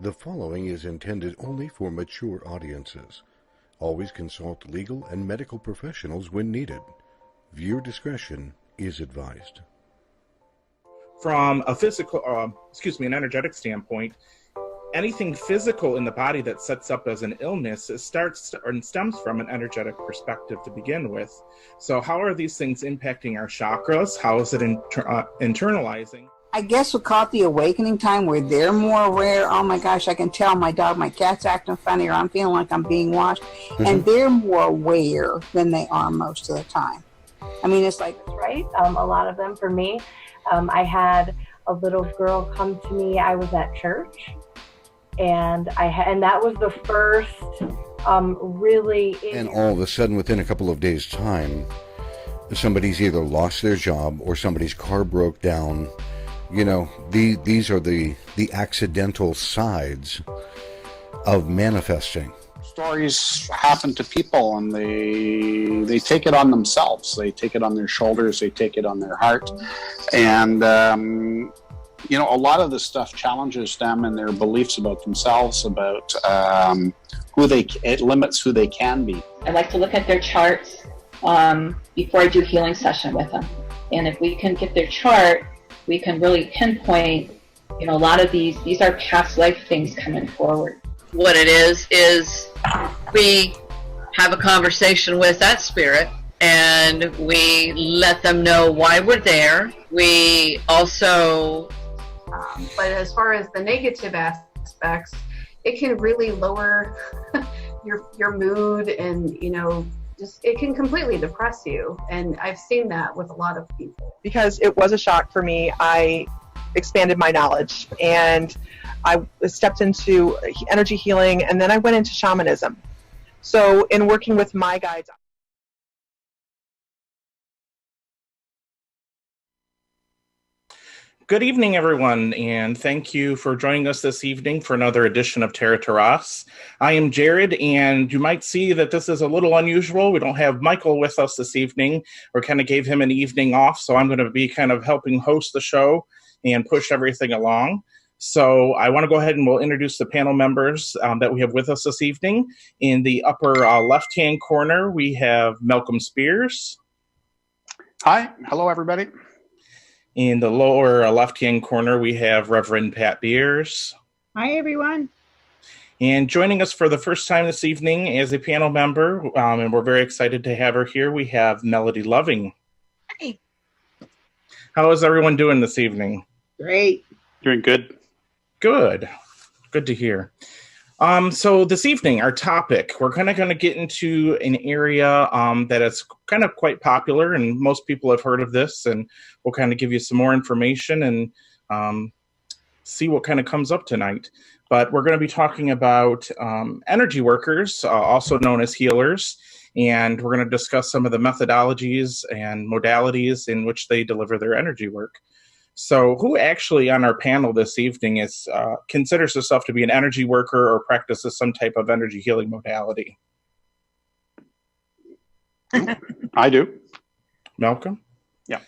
The following is intended only for mature audiences. Always consult legal and medical professionals when needed. Viewer discretion is advised. From a an energetic standpoint, anything physical in the body that sets up as an illness stems from an energetic perspective to begin with. So how are these things impacting our chakras? How is it internalizing? I guess we'll call it the awakening time where they're more aware. Oh my gosh, I can tell my dog, my cat's acting funny, or I'm feeling like I'm being watched. Mm-hmm. And they're more aware than they are most of the time. I mean, it's like... Right? A lot of them, for me, I had a little girl come to me. I was at church, and that was the first really... And all of a sudden, within a couple of days' time, somebody's either lost their job or somebody's car broke down. You know, these are the accidental sides of manifesting. Stories happen to people, and they take it on themselves. They take it on their shoulders. They take it on their heart. And, a lot of this stuff challenges them and their beliefs about themselves, about it limits who they can be. I like to look at their charts before I do a healing session with them. And if we can get their chart, we can really pinpoint, a lot of these are past life things coming forward. What it is we have a conversation with that spirit and we let them know why we're there. We also... but as far as the negative aspects, it can really lower your mood and, it can completely depress you. And I've seen that with a lot of people. Because it was a shock for me, I expanded my knowledge and I stepped into energy healing, and then I went into shamanism. So in working with my guides... Good evening, everyone, and thank you for joining us this evening for another edition of Terra Turas. I am Jared, and you might see that this is a little unusual. We don't have Michael with us this evening. We kind of gave him an evening off, so I'm going to be kind of helping host the show and push everything along. So I want to go ahead and we'll introduce the panel members that we have with us this evening. In the upper left-hand corner, we have Malcolm Spears. Hi. Hello, everybody. In the lower left-hand corner, we have Reverend Pat Beers. Hi, everyone. And joining us for the first time this evening as a panel member, and we're very excited to have her here, we have Melody Loving. Hi. How is everyone doing this evening? Great. Doing good. Good. Good to hear. So this evening, our topic, we're kind of going to get into an area that is kind of quite popular, and most people have heard of this, and we'll kind of give you some more information and see what kind of comes up tonight. But we're going to be talking about energy workers, also known as healers, and we're going to discuss some of the methodologies and modalities in which they deliver their energy work. So who actually on our panel this evening considers herself to be an energy worker or practices some type of energy healing modality? I do. Malcolm? Yeah.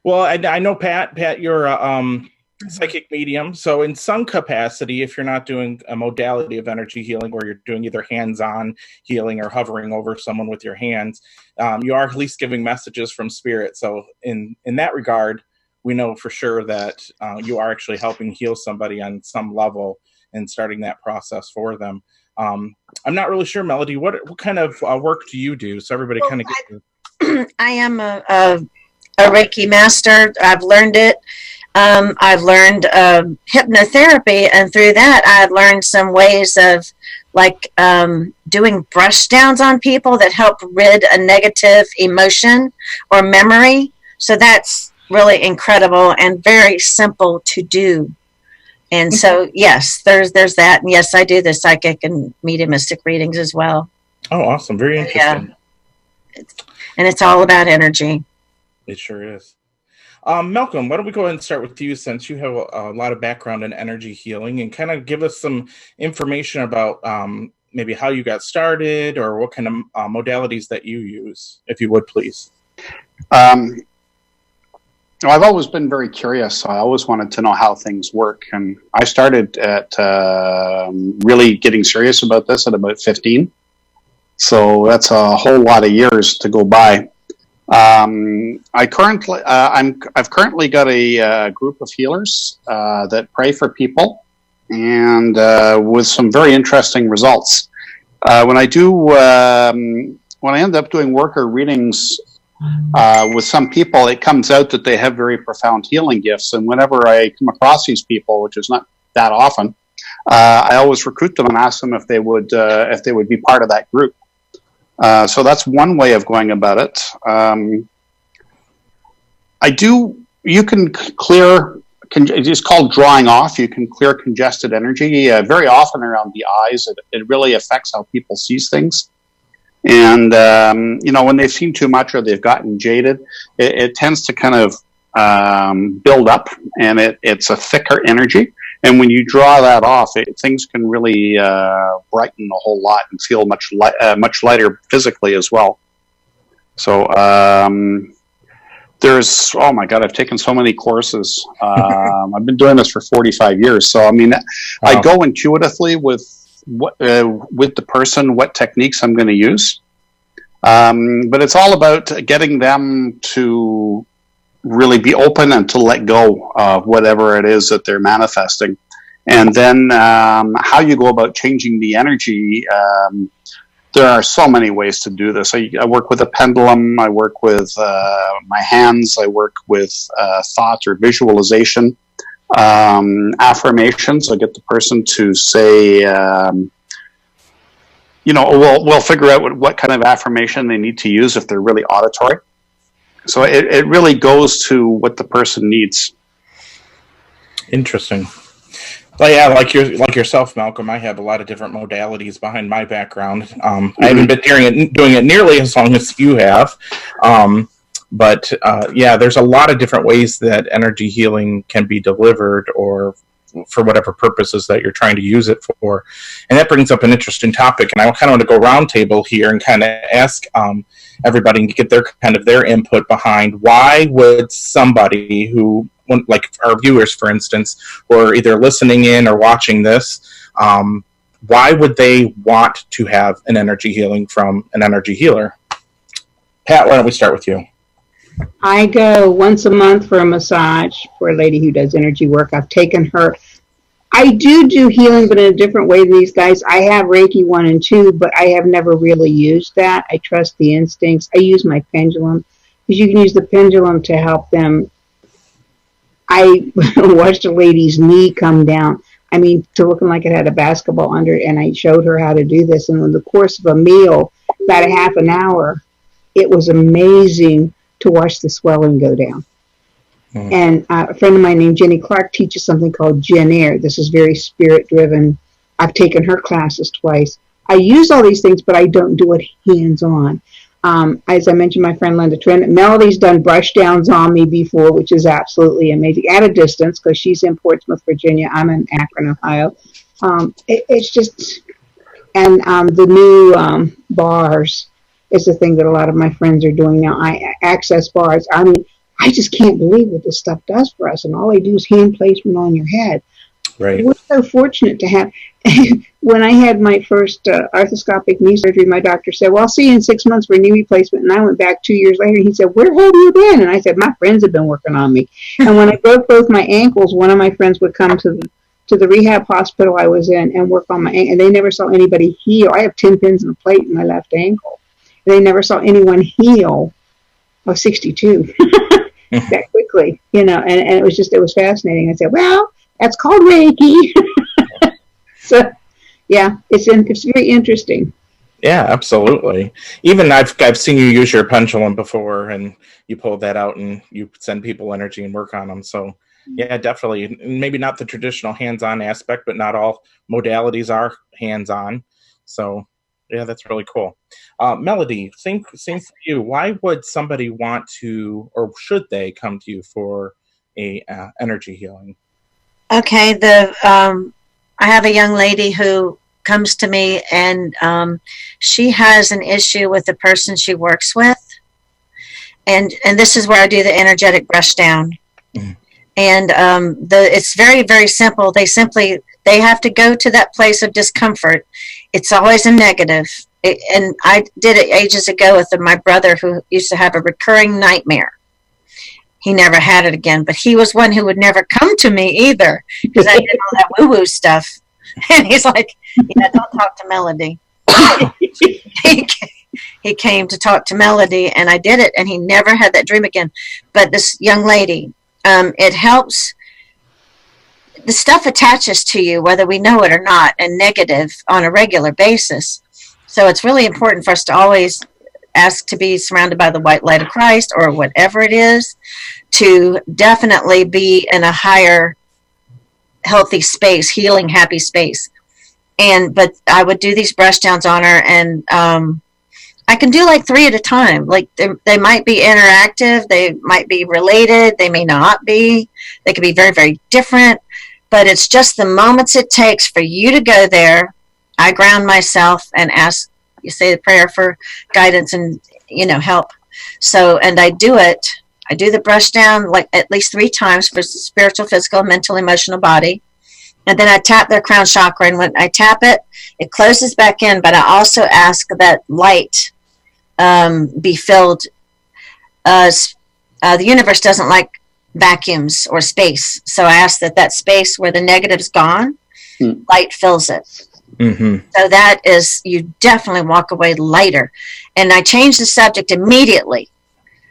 Well, I know, Pat, you're a psychic medium. So in some capacity, if you're not doing a modality of energy healing where you're doing either hands-on healing or hovering over someone with your hands, you are at least giving messages from spirit. So in that regard, we know for sure that you are actually helping heal somebody on some level and starting that process for them. I'm not really sure, Melody, what kind of work do you do? So everybody kind of gets... I am a Reiki master. I've learned it. I've learned hypnotherapy, and through that I've learned some ways of doing brush downs on people that help rid a negative emotion or memory. So that's really incredible and very simple to do. And so, yes, there's that. And yes, I do the psychic and mediumistic readings as well. Oh, awesome. Very interesting. Yeah. And it's all about energy. It sure is. Malcolm, why don't we go ahead and start with you, since you have a lot of background in energy healing, and kind of give us some information about maybe how you got started or what kind of modalities that you use, if you would, please. Well, I've always been very curious. So I always wanted to know how things work. And I started at really getting serious about this at about 15. So that's a whole lot of years to go by. I've currently got a group of healers that pray for people, and with some very interesting results. When I end up doing worker readings with some people, it comes out that they have very profound healing gifts. And whenever I come across these people, which is not that often, I always recruit them and ask them if they would be part of that group. So that's one way of going about it. You can clear, it's called drawing off. You can clear congested energy very often around the eyes. It really affects how people see things. And, when they've seen too much or they've gotten jaded, it tends to kind of build up, and it's a thicker energy. And when you draw that off, things can really brighten a whole lot and feel much lighter physically as well. So there's, oh my God, I've taken so many courses. I've been doing this for 45 years. So, I mean, wow. I go intuitively with the person, what techniques I'm going to use. But it's all about getting them to really be open and to let go of whatever it is that they're manifesting. And then how you go about changing the energy, there are so many ways to do this. I work with a pendulum, I work with my hands, I work with thought or visualization, affirmations. I get the person to say, we'll figure out what kind of affirmation they need to use if they're really auditory. So it really goes to what the person needs. Interesting. Well, yeah, like yourself, Malcolm, I have a lot of different modalities behind my background. I haven't been doing it nearly as long as you have. But there's a lot of different ways that energy healing can be delivered, or for whatever purposes that you're trying to use it for. And that brings up an interesting topic. And I kind of want to go round table here and kind of ask everybody and get their input behind why would somebody who, like our viewers, for instance, who are either listening in or watching this, why would they want to have an energy healing from an energy healer? Pat, why don't we start with you? I go once a month for a massage for a lady who does energy work. I've taken her. I do healing, but in a different way than these guys. I have Reiki 1 and 2, but I have never really used that. I trust the instincts. I use my pendulum, because you can use the pendulum to help them. I watched a lady's knee come down. I mean, to looking like it had a basketball under it, and I showed her how to do this. And in the course of a meal, about a half an hour, it was amazing to watch the swelling go down. Mm. And a friend of mine named Jenny Clark teaches something called Jen Air. This is very spirit-driven. I've taken her classes twice. I use all these things, but I don't do it hands-on. As I mentioned, my friend Linda Trent, Melody's done brush downs on me before, which is absolutely amazing, at a distance, because she's in Portsmouth, Virginia. I'm in Akron, Ohio. It's just, and the new bars is the thing that a lot of my friends are doing now. Access bars. I mean, I just can't believe what this stuff does for us, and all they do is hand placement on your head. Right. We're so fortunate to have. When I had my first arthroscopic knee surgery, my doctor said, well, I'll see you in 6 months for a knee replacement. And I went back 2 years later, and he said, where have you been? And I said, my friends have been working on me. And when I broke both my ankles, one of my friends would come to the rehab hospital I was in and work on my ankle. And they never saw anybody heal. I have 10 pins and a plate in my left ankle. And they never saw anyone heal. I was 62 that quickly, and it was fascinating. I said, well, that's called Reiki. So, yeah, it's very interesting. Yeah, absolutely. Even I've seen you use your pendulum before, and you pull that out and you send people energy and work on them. So, yeah, definitely. Maybe not the traditional hands-on aspect, but not all modalities are hands-on. So, yeah, that's really cool. Melody, same for you. Why would somebody want to, or should they come to you for a energy healing? Okay, I have a young lady who comes to me, and she has an issue with the person she works with, and this is where I do the energetic brush down. And it's very, very simple. They have to go to that place of discomfort. It's always a negative. And I did it ages ago with my brother who used to have a recurring nightmare. He never had it again, but he was one who would never come to me either because I did all that woo-woo stuff. And he's like, don't talk to Melody. He came to talk to Melody, and I did it, and he never had that dream again. But this young lady, it helps. The stuff attaches to you, whether we know it or not, and negative on a regular basis. So it's really important for us to always ask to be surrounded by the white light of Christ or whatever it is, to definitely be in a higher healthy space, healing, happy space. But I would do these brush downs on her, and I can do like 3 at a time. Like they might be interactive, they might be related, they may not be. They could be very, very different, but it's just the moments it takes for you to go there. I ground myself and ask, you say the prayer for guidance and, help. So, and I do it. I do the brush down like at least 3 times for spiritual, physical, mental, emotional body. And then I tap their crown chakra. And when I tap it, it closes back in. But I also ask that light be filled. The universe doesn't like vacuums or space. So I ask that space where the negative's gone, light fills it. Mm-hmm. So that is, you definitely walk away lighter. And I change the subject immediately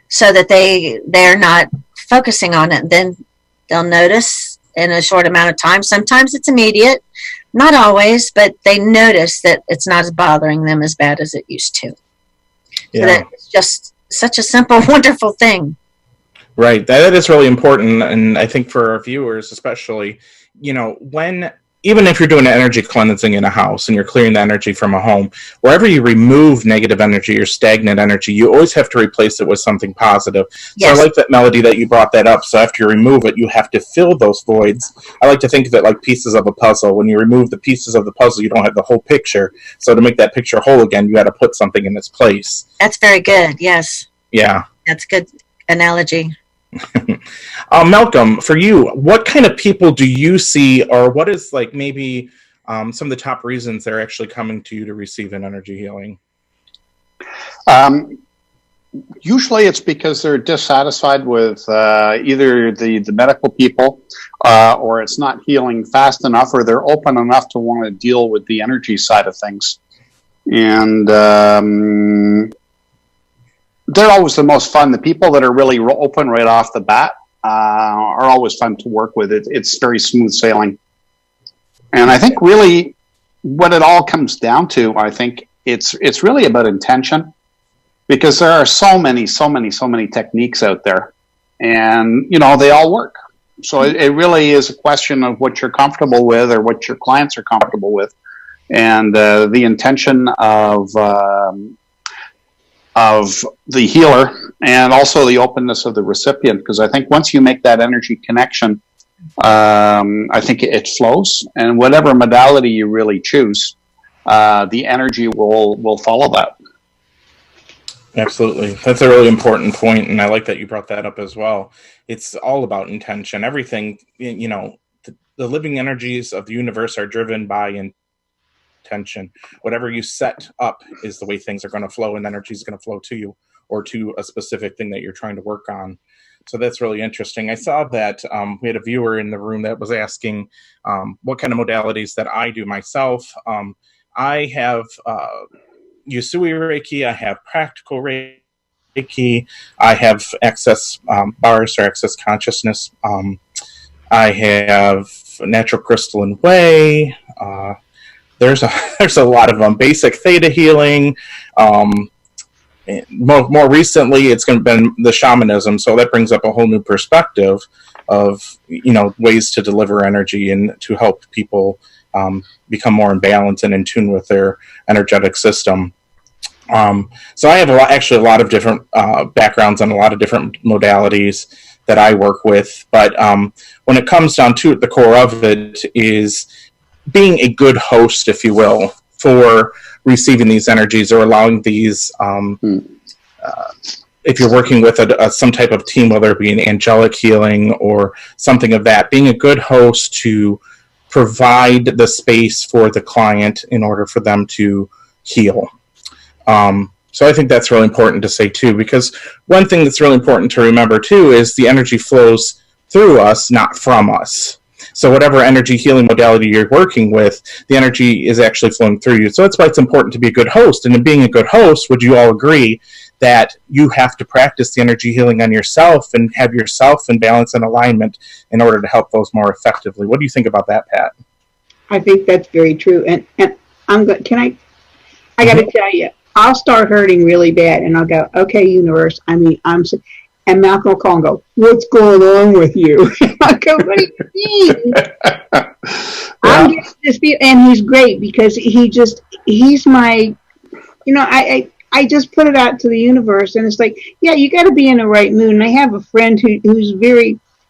so that they're not focusing on it. And then they'll notice in a short amount of time. Sometimes it's immediate, not always, but they notice that it's not as bothering them as bad as it used to. Yeah. So that it's just such a simple, wonderful thing. Right. That is really important. And I think for our viewers, especially, even if you're doing an energy cleansing in a house and you're clearing the energy from a home, wherever you remove negative energy or stagnant energy, you always have to replace it with something positive. Yes. So I like that, Melody, that you brought that up. So after you remove it, you have to fill those voids. I like to think of it like pieces of a puzzle. When you remove the pieces of the puzzle, you don't have the whole picture. So to make that picture whole again, you got to put something in its place. That's very good. Yes. Yeah. That's a good analogy. Malcolm, for you, what kind of people do you see, or what is like maybe some of the top reasons they're actually coming to you to receive an energy healing? Usually it's because they're dissatisfied with either the medical people or it's not healing fast enough, or they're open enough to want to deal with the energy side of things. And they're always the most fun. The people that are really open right off the bat are always fun to work with. It's very smooth sailing. And I think really what it all comes down to, I think it's really about intention, because there are so many techniques out there, and they all work. So it really is a question of what you're comfortable with or what your clients are comfortable with, and the intention of the healer, and also the openness of the recipient, because I think once you make that energy connection, I think it flows, and whatever modality you really choose, the energy will follow that. Absolutely. That's a really important point, and I like that you brought that up as well. It's all about intention. Everything, the living energies of the universe are driven by intention. Whatever you set up is the way things are going to flow, and energy is going to flow to you or to a specific thing that you're trying to work on. So that's really interesting. I saw that we had a viewer in the room that was asking what kind of modalities that I do myself. I have Usui Reiki, I have practical Reiki, I have access bars or access consciousness. I have natural crystalline way. There's a lot of them. Basic theta healing. More recently, it's been the shamanism. So that brings up a whole new perspective of ways to deliver energy and to help people become more in balance and in tune with their energetic system. So I have a lot of different backgrounds on a lot of different modalities that I work with. But when it comes down to it, the core of it is being a good host, if you will, for receiving these energies or allowing these. if you're working with some type of team, whether it be an angelic healing or something of that, being a good host to provide the space for the client in order for them to heal. So I think that's really important to say too, because one thing that's really important to remember too is the energy flows through us, not from us. So whatever energy healing modality you're working with, the energy is actually flowing through you. So that's why it's important to be a good host. And in being a good host, would you all agree that you have to practice the energy healing on yourself and have yourself in balance and alignment in order to help those more effectively? What do you think about that, Pat? I think that's very true. And I'm good. I got to tell you, I'll start hurting really bad, and I'll go, okay, universe. And Malcolm will call and go, what's going on with you? I'll go, what do you mean? I'm getting this feel, and he's great because he's my, I just put it out to the universe, and it's like, yeah, you got to be in the right mood. And I have a friend who's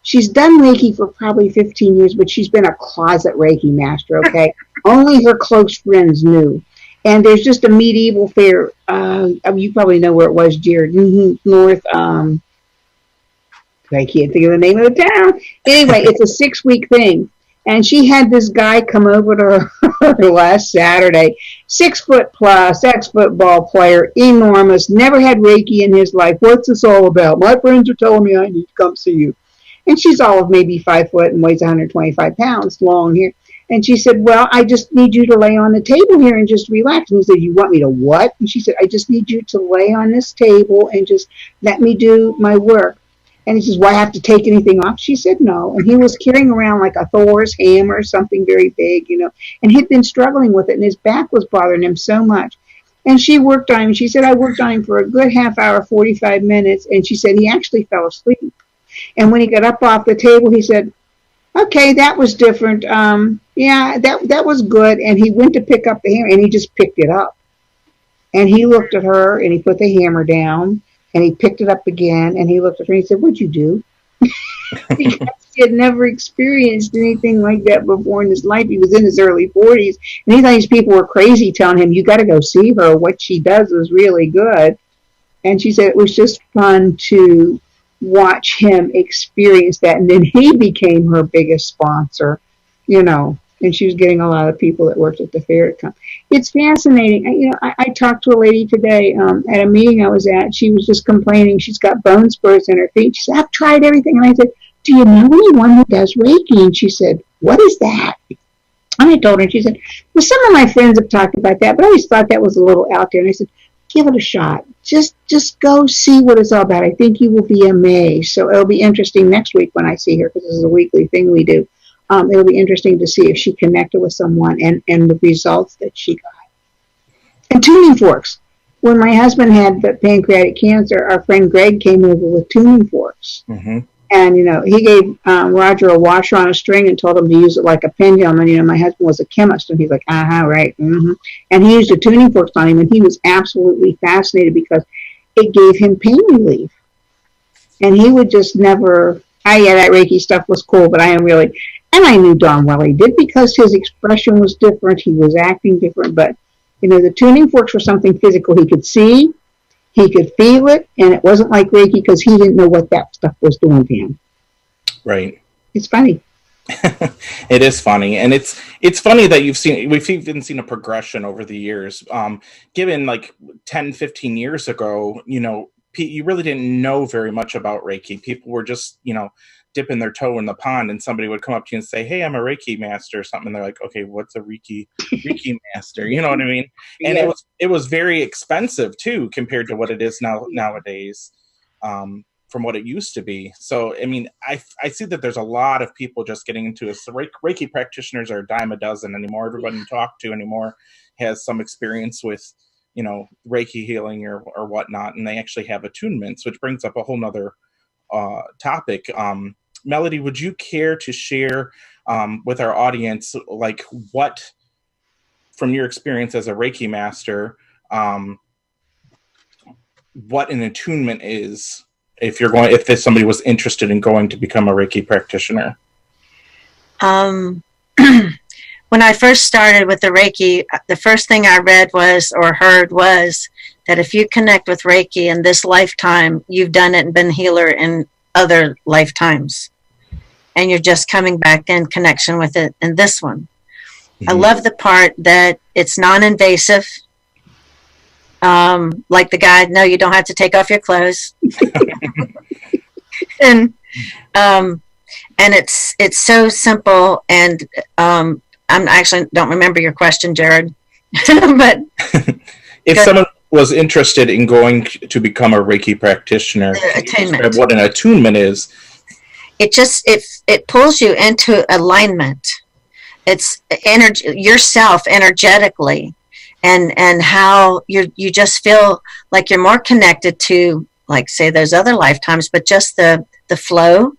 she's done Reiki for probably 15 years, but she's been a closet Reiki master, okay? Only her close friends knew. And there's just a medieval fair. You probably know where it was, Jared. North. I can't think of the name of the town. Anyway, it's a 6-week thing. And she had this guy come over to her last Saturday. 6 foot plus, ex-football player, enormous, never had Reiki in his life. What's this all about? My friends are telling me I need to come see you. And she's all of maybe 5 foot and weighs 125 pounds, long hair. And she said, well, I just need you to lay on the table here and just relax. And he said, you want me to what? And she said, I just need you to lay on this table and just let me do my work. And he says, well, I have to take anything off? She said, no. And he was carrying around like a Thor's hammer, something very big, and he'd been struggling with it, and his back was bothering him so much. And she worked on him. She said, I worked on him for a good half hour, 45 minutes. And she said he actually fell asleep. And when he got up off the table, he said, okay, that was different. Yeah, that was good. And he went to pick up the hammer, and he just picked it up. And he looked at her, and he put the hammer down, and he picked it up again, and he looked at her, and he said, what'd you do? Because he had never experienced anything like that before in his life. He was in his early 40s, and he thought these people were crazy telling him, you got to go see her. What she does is really good. And she said it was just fun to watch him experience that. And then he became her biggest sponsor, and she was getting a lot of people that worked at the fair to come. It's fascinating. I talked to a lady today at a meeting I was at. She was just complaining. She's got bone spurs in her feet. She said, I've tried everything. And I said, do you know anyone who does Reiki? And she said, what is that? And I told her, and she said, well, some of my friends have talked about that, but I always thought that was a little out there. And I said, give it a shot. Just go see what it's all about. I think you will be amazed. So it'll be interesting next week when I see her, because this is a weekly thing we do. It'll be interesting to see if she connected with someone and the results that she got. And tuning forks. When my husband had the pancreatic cancer, our friend Greg came over with tuning forks. Mm-hmm. And, he gave Roger a washer on a string and told him to use it like a pendulum. And, my husband was a chemist, and he's like, right. Mm-hmm. And he used the tuning forks on him, and he was absolutely fascinated because it gave him pain relief. And he would just never, that Reiki stuff was cool, but I am really, and I knew darn well he did, because his expression was different. He was acting different. But, the tuning forks were something physical. He could see. He could feel it, and it wasn't like Reiki because he didn't know what that stuff was doing to him. Right. It's funny. It is funny, and it's funny that we've even seen a progression over the years. Given like 10, 15 years ago, you really didn't know very much about Reiki. People were just, dipping their toe in the pond, and somebody would come up to you and say, hey, I'm a Reiki master or something. And they're like, okay, what's a Reiki master? You know what I mean? And yeah. It was very expensive too, compared to what it is nowadays, from what it used to be. So, I mean, I see that there's a lot of people just getting into it. So Reiki practitioners are a dime a dozen anymore. Everybody you talk to anymore has some experience with, Reiki healing or whatnot, and they actually have attunements, which brings up a whole nother topic. Melody, would you care to share with our audience, like, what, from your experience as a Reiki master, what an attunement is, if somebody was interested in going to become a Reiki practitioner? When I first started with the Reiki, the first thing I read or heard was that if you connect with Reiki in this lifetime, you've done it and been a healer in other lifetimes. And you're just coming back in connection with it in this one. I love the part that it's non-invasive. Like the guide, no, you don't have to take off your clothes. and it's so simple. And I'm actually don't remember your question, Jared. But if someone was interested in going to become a Reiki practitioner, describe what an attunement is. It pulls you into alignment. It's energy, yourself energetically, and how you just feel like you're more connected to, like, say, those other lifetimes, but just the flow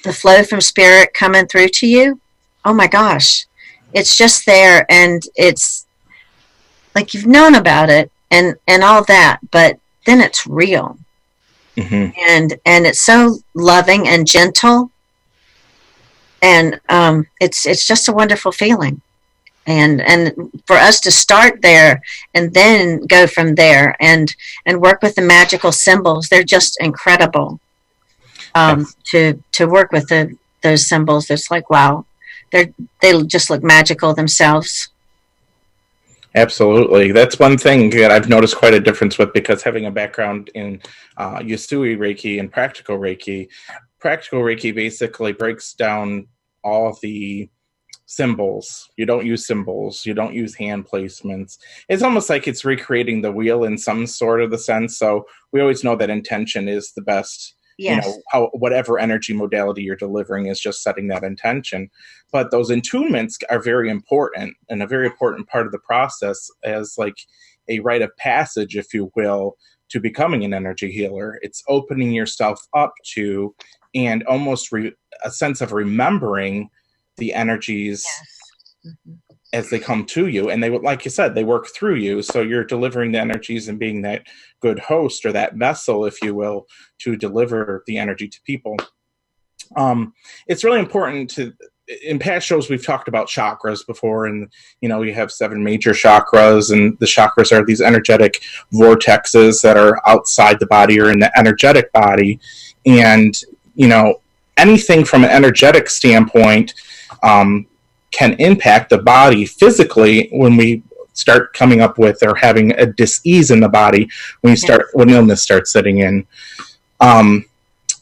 from spirit coming through to you. Oh my gosh, it's just there, and it's like you've known about it and all that, but then it's real. And it's so loving and gentle, and it's just a wonderful feeling. And for us to start there and then go from there and work with the magical symbols, they're just incredible. To work with those symbols, it's like, wow, they just look magical themselves. Absolutely. That's one thing that I've noticed quite a difference with, because having a background in Usui Reiki and Practical Reiki basically breaks down all the symbols. You don't use symbols. You don't use hand placements. It's almost like it's recreating the wheel in some sort of the sense. So we always know that intention is the best. Yes. You know, how whatever energy modality you're delivering is just setting that intention. But those attunements are very important, and a very important part of the process as like a rite of passage, if you will, to becoming an energy healer. It's opening yourself up to, and almost a sense of remembering the energies as they come to you. And they, like you said, they work through you. So you're delivering the energies and being that good host, or that vessel, if you will, to deliver the energy to people. It's really important to, in past shows, we've talked about chakras before, and, you know, you have 7 major chakras, and the chakras are these energetic vortexes that are outside the body or in the energetic body. And, you know, anything from an energetic standpoint can impact the body physically when we start coming up with, or having a dis-ease in the body when illness starts setting in.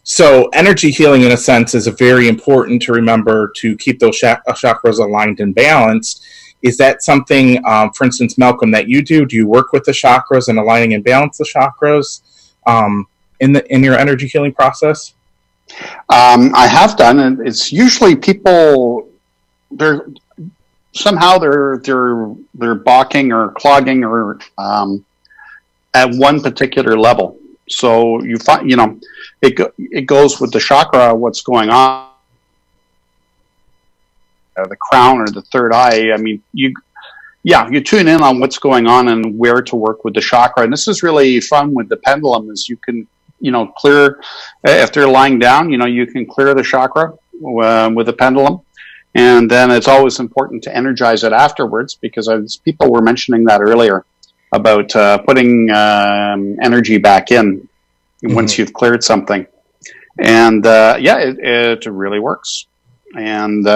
So energy healing, in a sense, is very important to remember to keep those chakras aligned and balanced. Is that something, for instance, Malcolm, that you do? Do you work with the chakras and aligning and balance the chakras in your energy healing process? I have done, and it's usually people, they're balking or clogging or at one particular level. So you find, you know, it goes with the chakra, what's going on, the crown or the third eye. I mean, you tune in on what's going on and where to work with the chakra. And this is really fun with the pendulum, is you can, you know, clear, if they're lying down, you know, you can clear the chakra with the pendulum. And then it's always important to energize it afterwards, because people were mentioning that earlier about putting energy back in once you've cleared something. And it really works. And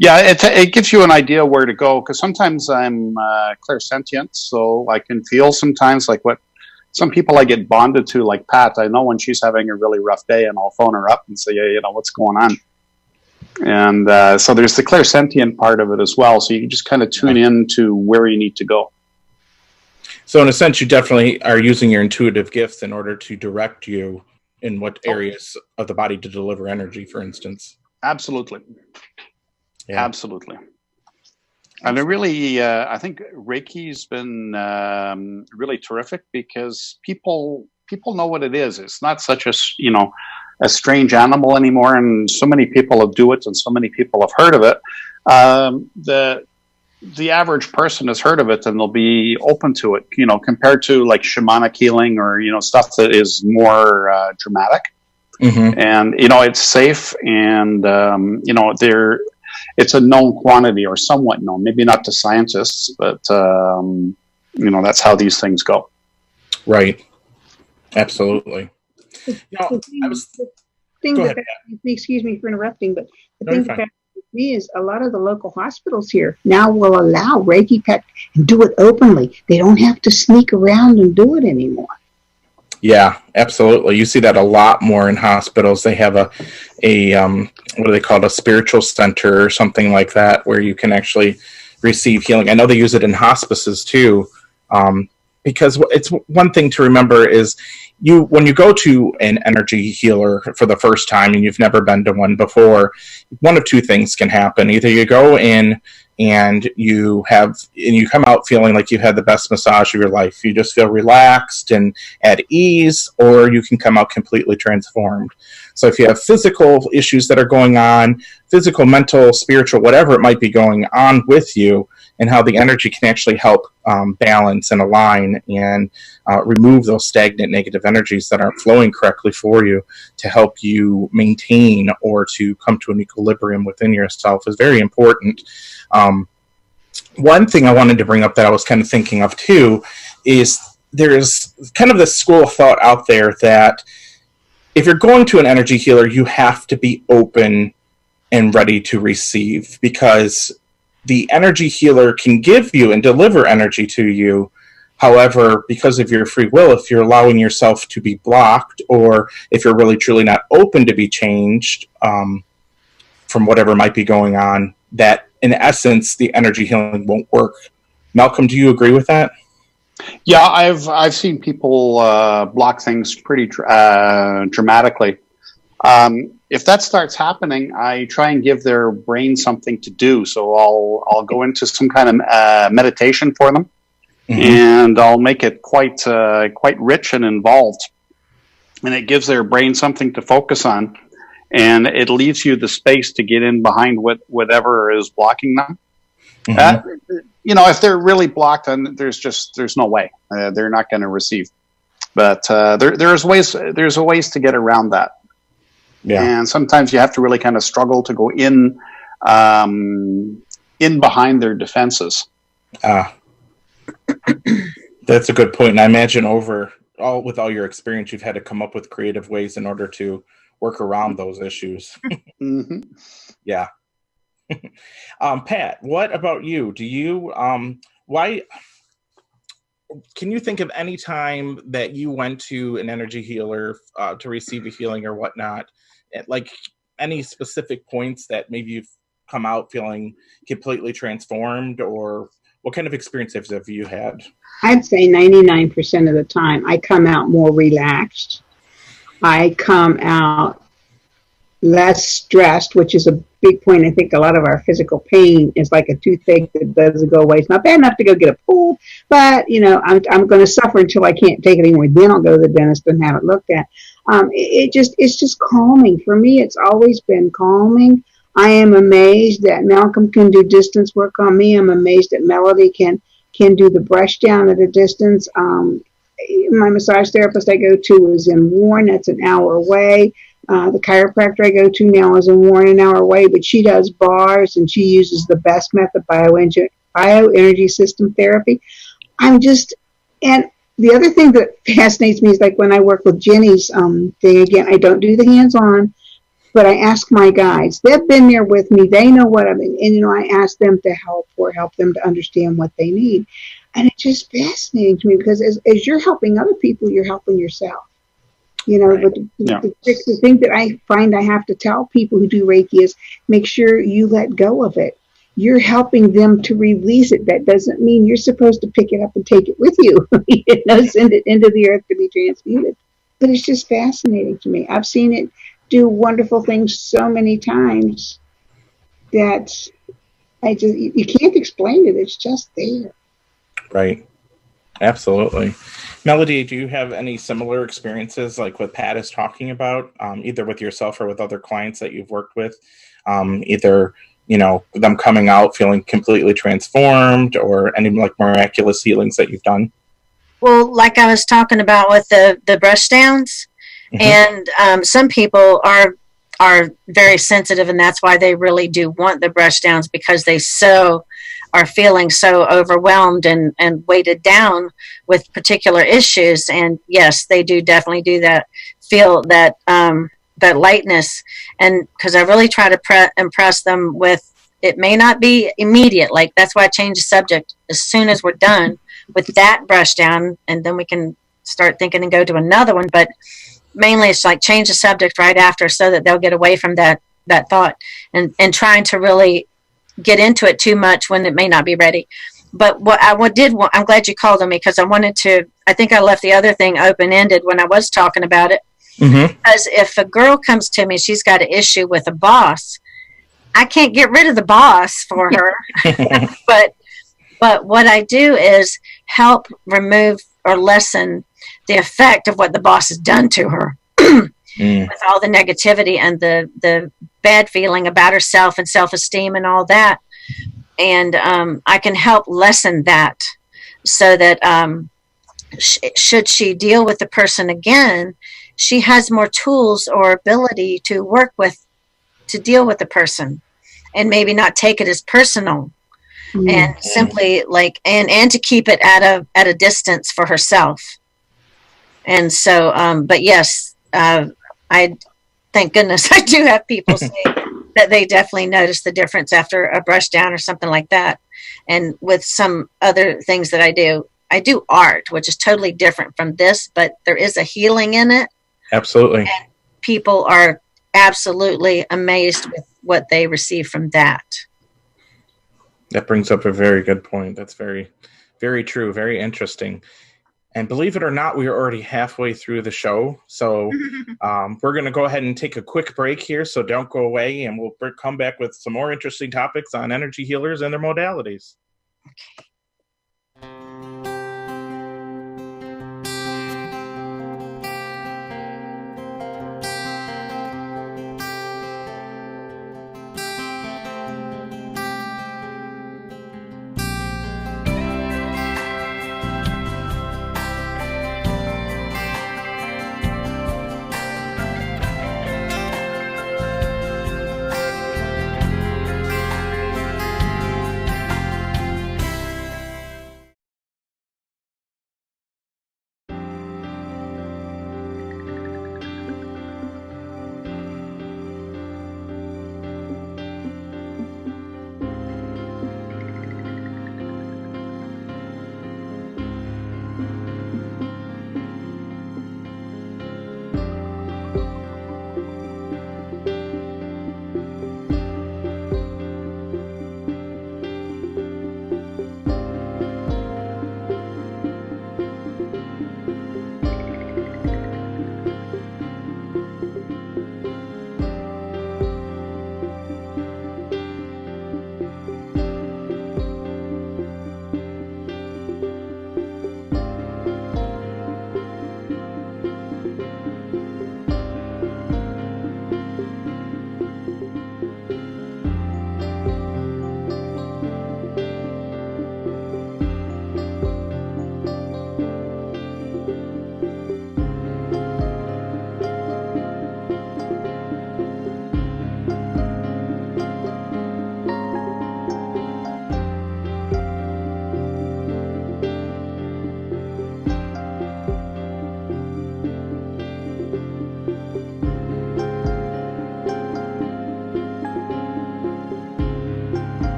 it gives you an idea where to go, because sometimes I'm clairsentient, so I can feel sometimes like what some people I get bonded to, like Pat. I know when she's having a really rough day, and I'll phone her up and say, hey, you know, what's going on? And so there's the clairsentient part of it as well. So you can just kind of tune in to where you need to go. So in a sense, you definitely are using your intuitive gifts in order to direct you in what areas of the body to deliver energy, for instance. Absolutely. Yeah. Absolutely. And it really, I think Reiki's been really terrific, because people know what it is. It's not such a strange animal anymore, and so many people do it, and so many people have heard of it. The average person has heard of it, and they'll be open to it, you know, compared to like shamanic healing or, you know, stuff that is more dramatic. And, you know, it's safe, and, you know, it's a known quantity, or somewhat known, maybe not to scientists, but, that's how these things go. Right. Absolutely. I was. The thing Go that ahead. excuse me for interrupting, but the No, thing you're that fine. fascinates me is a lot of the local hospitals here now will allow Reiki Pet and do it openly. They don't have to sneak around and do it anymore. Yeah, absolutely. You see that a lot more in hospitals. They have a what do they call it? A spiritual center or something like that, where you can actually receive healing. I know they use it in hospices too, because it's one thing to remember is when you go to an energy healer for the first time and you've never been to one before, one of two things can happen. Either you go in and you come out feeling like you had the best massage of your life. You just feel relaxed and at ease, or you can come out completely transformed. So if you have physical issues that are going on, physical, mental, spiritual, whatever it might be going on with you, and how the energy can actually help balance and align and remove those stagnant negative energies that aren't flowing correctly for you to help you maintain or to come to an equilibrium within yourself is very important. One thing I wanted to bring up that I was kind of thinking of too is there's kind of this school of thought out there that if you're going to an energy healer, you have to be open and ready to receive, because the energy healer can give you and deliver energy to you. However, because of your free will, if you're allowing yourself to be blocked, or if you're really truly not open to be changed from whatever might be going on, that in essence, the energy healing won't work. Malcolm, do you agree with that? Yeah, I've seen people block things pretty dramatically. If that starts happening, I try and give their brain something to do. So I'll go into some kind of meditation for them, and I'll make it quite rich and involved, and it gives their brain something to focus on, and it leaves you the space to get in behind whatever is blocking them. If they're really blocked, then there's no way they're not going to receive. But there's ways to get around that. Yeah. And sometimes you have to really kind of struggle to go in behind their defenses. That's a good point. And I imagine with all your experience, you've had to come up with creative ways in order to work around those issues. Yeah. Pat, what about you? Do you can you think of any time that you went to an energy healer to receive a healing or whatnot? Like any specific points that maybe you've come out feeling completely transformed, or what kind of experiences have you had? I'd say 99% of the time I come out more relaxed. I come out less stressed, which is a big point. I think a lot of our physical pain is like a toothache that doesn't go away. It's not bad enough to go get a pulled, but I'm going to suffer until I can't take it anymore. Then I'll go to the dentist and have it looked at. It's just calming for me. It's always been calming. I am amazed that Malcolm can do distance work on me. I'm amazed that Melody can do the brush down at a distance. My massage therapist I go to is in Warren. That's an hour away. The chiropractor I go to now is in Warren, an hour away, but she does bars and she uses the best method, bioenergy system therapy. And the other thing that fascinates me is like when I work with Jenny's thing, again, I don't do the hands-on, but I ask my guides. They've been there with me. They know what I'm in. And, I ask them to help them to understand what they need. And it's just fascinating to me because as you're helping other people, you're helping yourself. Right. But the thing that I find I have to tell people who do Reiki is make sure you let go of it. You're helping them to release it. That doesn't mean you're supposed to pick it up and take it with you. Send it into the earth to be transmuted. But it's just fascinating to me. I've seen it do wonderful things so many times that you can't explain it. It's just there. Right. Absolutely. Melody, do you have any similar experiences like what Pat is talking about, either with yourself or with other clients that you've worked with? Either, them coming out feeling completely transformed or any like miraculous healings that you've done? Well, like I was talking about with the brush downs, and some people are very sensitive, and that's why they really do want the brush downs, because they so are feeling so overwhelmed and weighted down with particular issues. And yes, they do definitely do that, feel that that lightness. And because I really try to impress them with, it may not be immediate, like that's why I change the subject as soon as we're done with that brush down, and then we can start thinking and go to another one. But mainly it's like change the subject right after, so that they'll get away from that thought and trying to really get into it too much when it may not be ready. But what I'm glad you called on me, because I think I left the other thing open-ended when I was talking about it. Mm-hmm. Because if a girl comes to me, she's got an issue with a boss, I can't get rid of the boss for her. But what I do is help remove or lessen the effect of what the boss has done to her. With all the negativity and the bad feeling about herself and self-esteem and all that. And I can help lessen that, so that should she deal with the person again, she has more tools or ability to work with, to deal with the person, and maybe not take it as personal. And simply like, and to keep it at a distance for herself. And so, but yes, I thank goodness I do have people say that they definitely notice the difference after a brush down or something like that. And with some other things that I do art, which is totally different from this, but there is a healing in it. Absolutely. And people are absolutely amazed with what they receive from that. That brings up a very good point. That's very, very true. Very interesting. And believe it or not, we are already halfway through the show. So we're going to go ahead and take a quick break here. So don't go away, and we'll come back with some more interesting topics on energy healers and their modalities. Okay.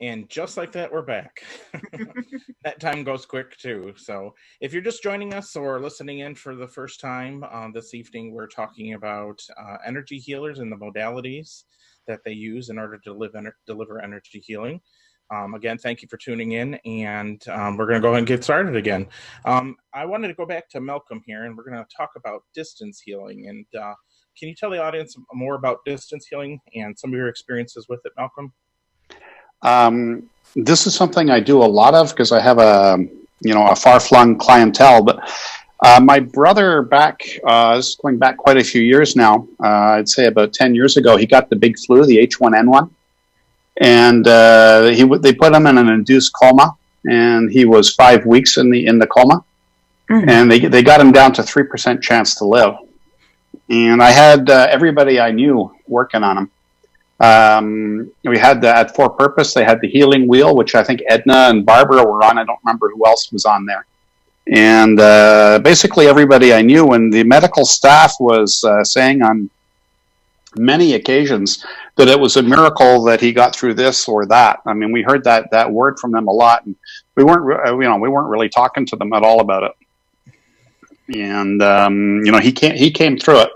And just like that, we're back. That time goes quick, too. So if you're just joining us or listening in for the first time this evening, we're talking about energy healers and the modalities that they use in order to deliver energy healing. Again, thank you for tuning in, and we're going to go ahead and get started again. I wanted to go back to Malcolm here, and we're going to talk about distance healing. And can you tell the audience more about distance healing and some of your experiences with it, Malcolm? This is something I do a lot of because I have a far-flung clientele. But my brother this is going back quite a few years now. I'd say about 10 years ago, he got the big flu, the H1N1, and they put him in an induced coma, and he was 5 weeks in the coma, and they got him down to 3% chance to live. And I had everybody I knew working on him. We had at For Purpose, they had the healing wheel, which I think Edna and Barbara were on. I don't remember who else was on there. And basically everybody I knew, and the medical staff was saying on many occasions that it was a miracle that he got through this or that. I mean, we heard that word from them a lot, and we weren't really talking to them at all about it. And he came through it.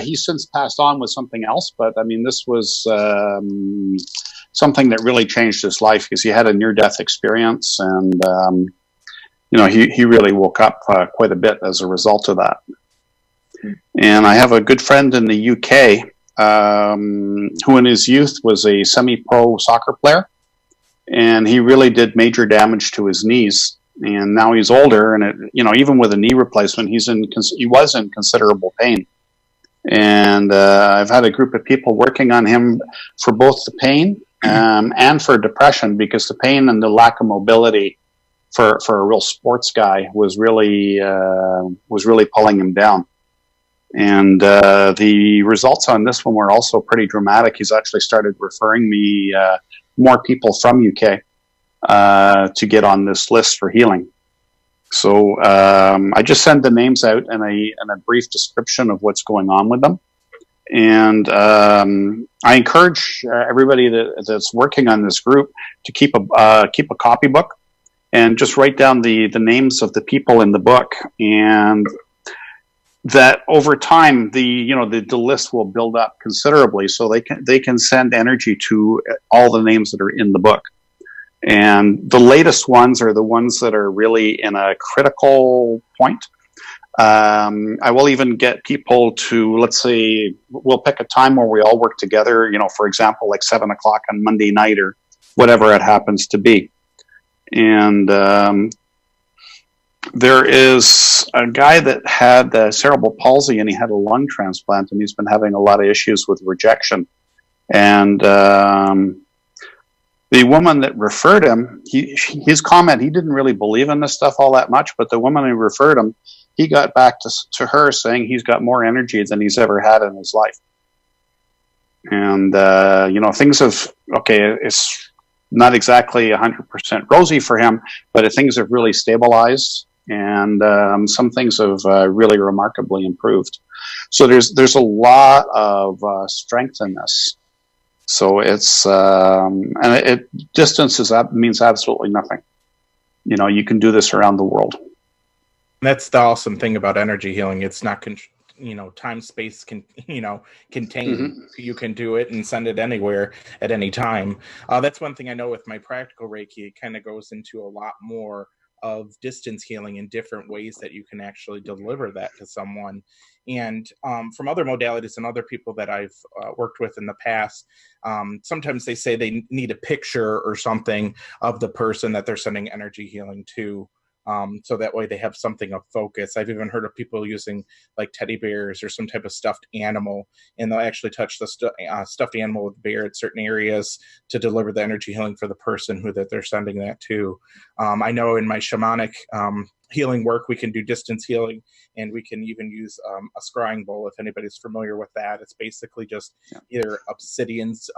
He's since passed on with something else, but I mean, this was something that really changed his life because he had a near-death experience, and he really woke up quite a bit as a result of that. And I have a good friend in the UK who in his youth was a semi-pro soccer player, and he really did major damage to his knees. And now he's older, and even with a knee replacement, he was in considerable pain. And I've had a group of people working on him for both the pain and for depression, because the pain and the lack of mobility for a real sports guy was really pulling him down. And the results on this one were also pretty dramatic. He's actually started referring me more people from UK to get on this list for healing. So I just send the names out and a brief description of what's going on with them. And I encourage everybody that's working on this group to keep a copybook and just write down the names of the people in the book, and that over time the list will build up considerably, so they can send energy to all the names that are in the book. And the latest ones are the ones that are really in a critical point. I will even get people to, let's say, we'll pick a time where we all work together, for example, like 7 o'clock on Monday night or whatever it happens to be. And there is a guy that had cerebral palsy, and he had a lung transplant, and he's been having a lot of issues with rejection. And the woman that referred him, his comment, he didn't really believe in this stuff all that much, but the woman who referred him, he got back to her saying he's got more energy than he's ever had in his life. And, things have, it's not exactly 100% rosy for him, but things have really stabilized, and some things have really remarkably improved. So there's a lot of strength in this. So it's distance means absolutely nothing. You can do this around the world. That's the awesome thing about energy healing. It's not time space contained. Mm-hmm. You can do it and send it anywhere at any time. That's one thing I know with my practical Reiki. It kind of goes into a lot more of distance healing in different ways that you can actually deliver that to someone. And from other modalities and other people that I've worked with in the past, sometimes they say they need a picture or something of the person that they're sending energy healing to. So that way they have something of focus. I've even heard of people using like teddy bears or some type of stuffed animal, and they'll actually touch the stuffed animal with bear at certain areas to deliver the energy healing for the person that they're sending that to. I know in my shamanic healing work, we can do distance healing, and we can even use a scrying bowl. If anybody's familiar with that, it's basically just either obsidian's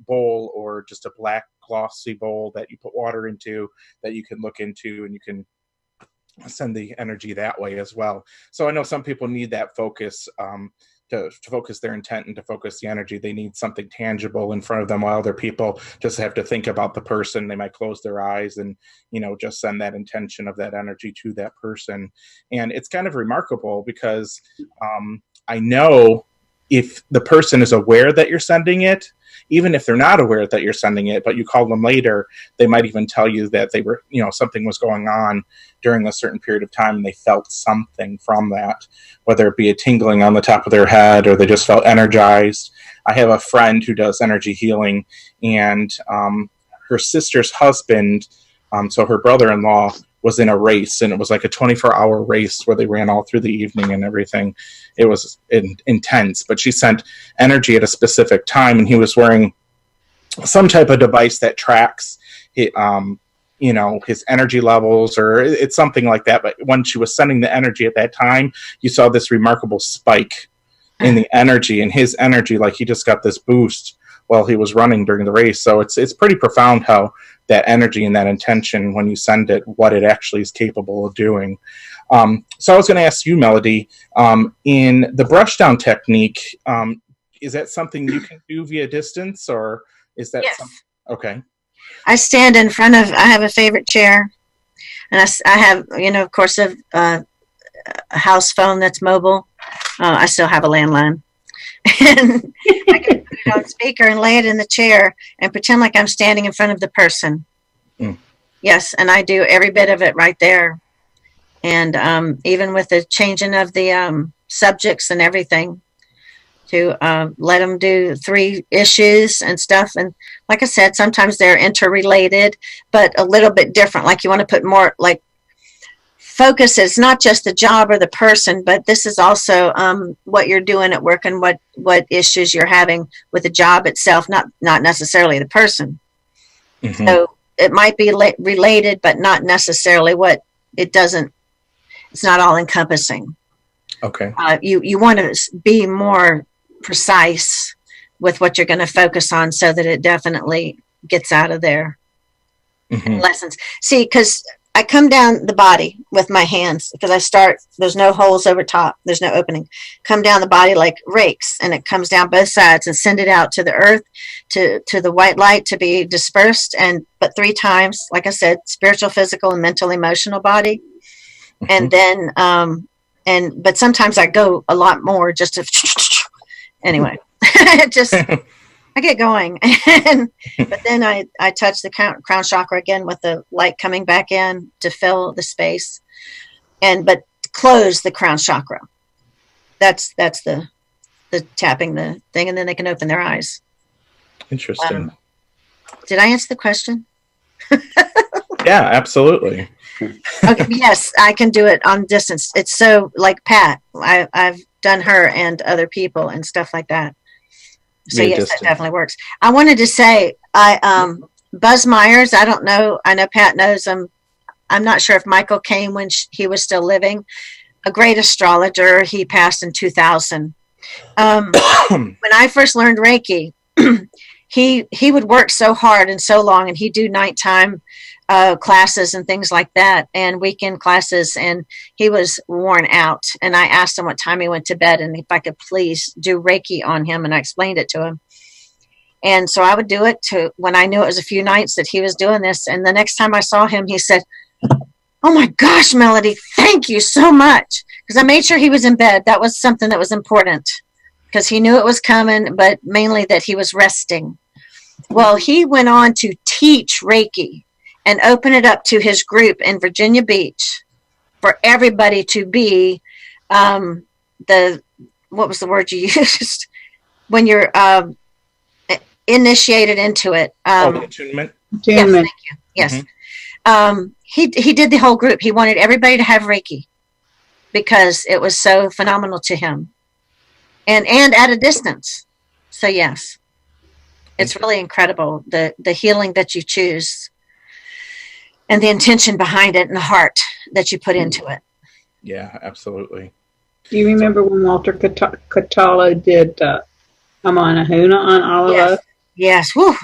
bowl or just a black glossy bowl that you put water into that you can look into, and you can send the energy that way as well. So I know some people need that focus to focus their intent and to focus the energy. They need something tangible in front of them, while other people just have to think about the person. They might close their eyes and, just send that intention of that energy to that person. And it's kind of remarkable because I know if the person is aware that you're sending it, even if they're not aware that you're sending it, but you call them later, they might even tell you that they were, something was going on during a certain period of time and they felt something from that, whether it be a tingling on the top of their head or they just felt energized. I have a friend who does energy healing, and her sister's husband, so her brother-in-law, was in a race, and it was like a 24-hour race where they ran all through the evening and everything. It was intense, but she sent energy at a specific time, and he was wearing some type of device that tracks his energy levels, or it's something like that. But when she was sending the energy at that time, you saw this remarkable spike in the energy, and his energy, like he just got this boost while he was running during the race. So it's pretty profound how that energy and that intention, when you send it, what it actually is capable of doing. So I was going to ask you, Melody, in the brush down technique, is that something you can do via distance, or is that Yes. Okay. I stand in front of, I have a favorite chair, and I have, of course, a house phone that's mobile. I still have a landline. And I can put it on speaker and lay it in the chair and pretend like I'm standing in front of the person. Yes, and I do every bit of it right there. And even with the changing of the subjects and everything, to let them do 3 issues and stuff. And like I said, sometimes they're interrelated, but a little bit different. Like you want to put more, like, focus is not just the job or the person, but this is also what you're doing at work and what issues you're having with the job itself, not necessarily the person. Mm-hmm. So it might be related, but not necessarily it's not all encompassing. Okay. You want to be more precise with what you're going to focus on so that it definitely gets out of there. Mm-hmm. Lessons. See, because I come down the body with my hands, because there's no holes over top. There's no opening. Come down the body like rakes, and it comes down both sides and send it out to the earth, to the white light to be dispersed. But 3 times, like I said, spiritual, physical, and mental, emotional body. Mm-hmm. And then, but sometimes I go a lot more just to, anyway, I get going. But then I touch the crown chakra again with the light coming back in to fill the space, but close the crown chakra. That's the tapping the thing, and then they can open their eyes. Interesting. Did I answer the question? Yeah, absolutely. Okay, yes, I can do it on distance. It's so like Pat. I've done her and other people and stuff like that. So yes, that definitely works. I wanted to say, Buzz Myers, I don't know. I know Pat knows him. I'm not sure if Michael came when he was still living. A great astrologer. He passed in 2000. When I first learned Reiki, he would work so hard and so long, and he'd do nighttime classes and things like that, and weekend classes, and he was worn out. And I asked him what time he went to bed and if I could please do Reiki on him, and I explained it to him. And so I would do it when I knew it was a few nights that he was doing this. And the next time I saw him, he said, "Oh my gosh, Melody, thank you so much." Because I made sure he was in bed. That was something that was important, because he knew it was coming, but mainly that he was resting. Well, he went on to teach Reiki and open it up to his group in Virginia Beach for everybody to be what was the word you used? When you're initiated into it. Attunement. Yes, thank you. Yes. Mm-hmm. He did the whole group. He wanted everybody to have Reiki because it was so phenomenal to him. And at a distance. So yes. It's really incredible, the healing that you choose and the intention behind it and the heart that you put into it. Yeah, absolutely. Do you remember when Walter Catala did Amanahuna on all of us? Yes. Whew.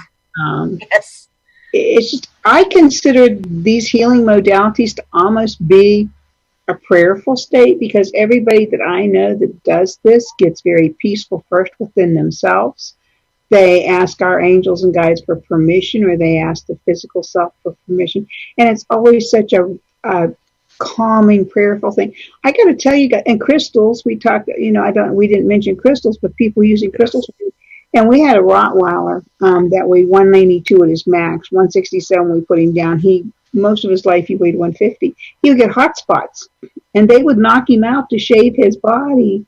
Yes. It's just, I consider these healing modalities to almost be a prayerful state, because everybody that I know that does this gets very peaceful first within themselves. They ask our angels and guides for permission, or they ask the physical self for permission. And it's always such a calming, prayerful thing. I got to tell you guys, and crystals, we talked, we didn't mention crystals, but people using crystals. And we had a Rottweiler that weighed 192 at his max, 167 we put him down. Most of his life he weighed 150. He would get hot spots, and they would knock him out to shave his body.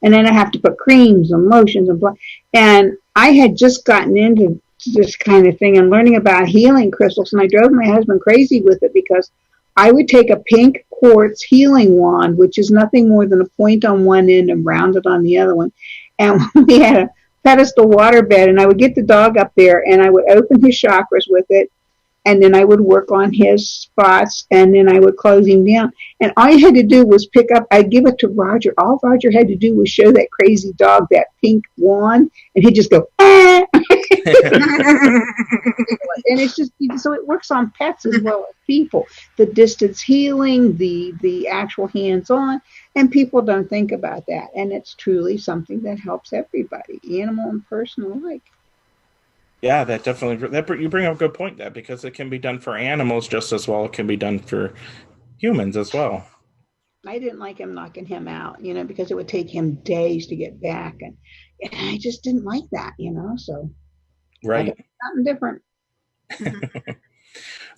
And then I have to put creams and lotions and blah. And I had just gotten into this kind of thing and learning about healing crystals, and I drove my husband crazy with it, because I would take a pink quartz healing wand, which is nothing more than a point on one end and rounded on the other one. And we had a pedestal waterbed, and I would get the dog up there, and I would open his chakras with it, and then I would work on his spots, and then I would close him down. And all you had to do was pick up, I'd give it to Roger. All Roger had to do was show that crazy dog that pink wand, and he'd just go, ah! And it's just, so it works on pets as well as people. The distance healing, the actual hands-on, and people don't think about that. And it's truly something that helps everybody, animal and person alike. Yeah, that definitely, you bring up a good point there, because it can be done for animals just as well. It can be done for humans as well. I didn't like him knocking him out, because it would take him days to get back. And I just didn't like that, so. Right. Something different.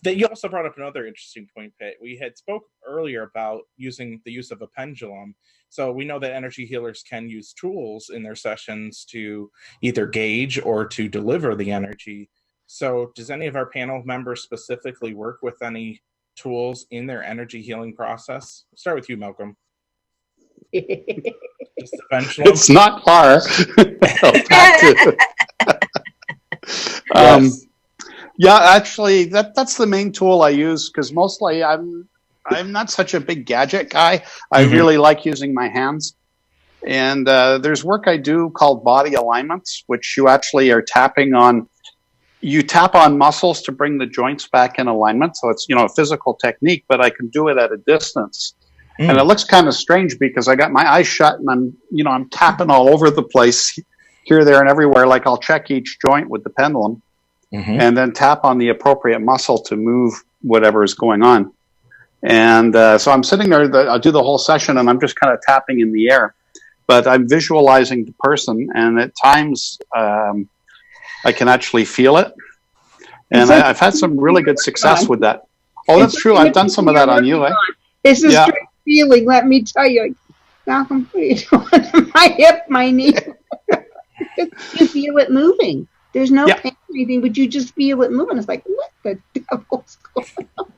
That you also brought up another interesting point, Pitt. We had spoke earlier about the use of a pendulum. So we know that energy healers can use tools in their sessions to either gauge or to deliver the energy. So does any of our panel members specifically work with any tools in their energy healing process? We'll start with you, Malcolm. Just the pendulum. It's not far. Yes. Yeah, actually, that's the main tool I use, because mostly I'm not such a big gadget guy. I really like using my hands. And there's work I do called body alignments, which you actually are tapping on. You tap on muscles to bring the joints back in alignment. So it's, a physical technique, but I can do it at a distance. And it looks kind of strange because I got my eyes shut and I'm tapping all over the place, here, there, and everywhere. Like I'll check each joint with the pendulum. And then tap on the appropriate muscle to move whatever is going on. And so I'm sitting there, I'll do the whole session, and I'm just kind of tapping in the air. But I'm visualizing the person, and at times I can actually feel it. And I've had some really good success with that. Oh, that's true. I've done some of that on you. It's a straight feeling, let me tell you. Malcolm, please, my hip, my knee. You feel it moving. There's no pain or anything, but you just feel it moving. It's like, what the devil's going on?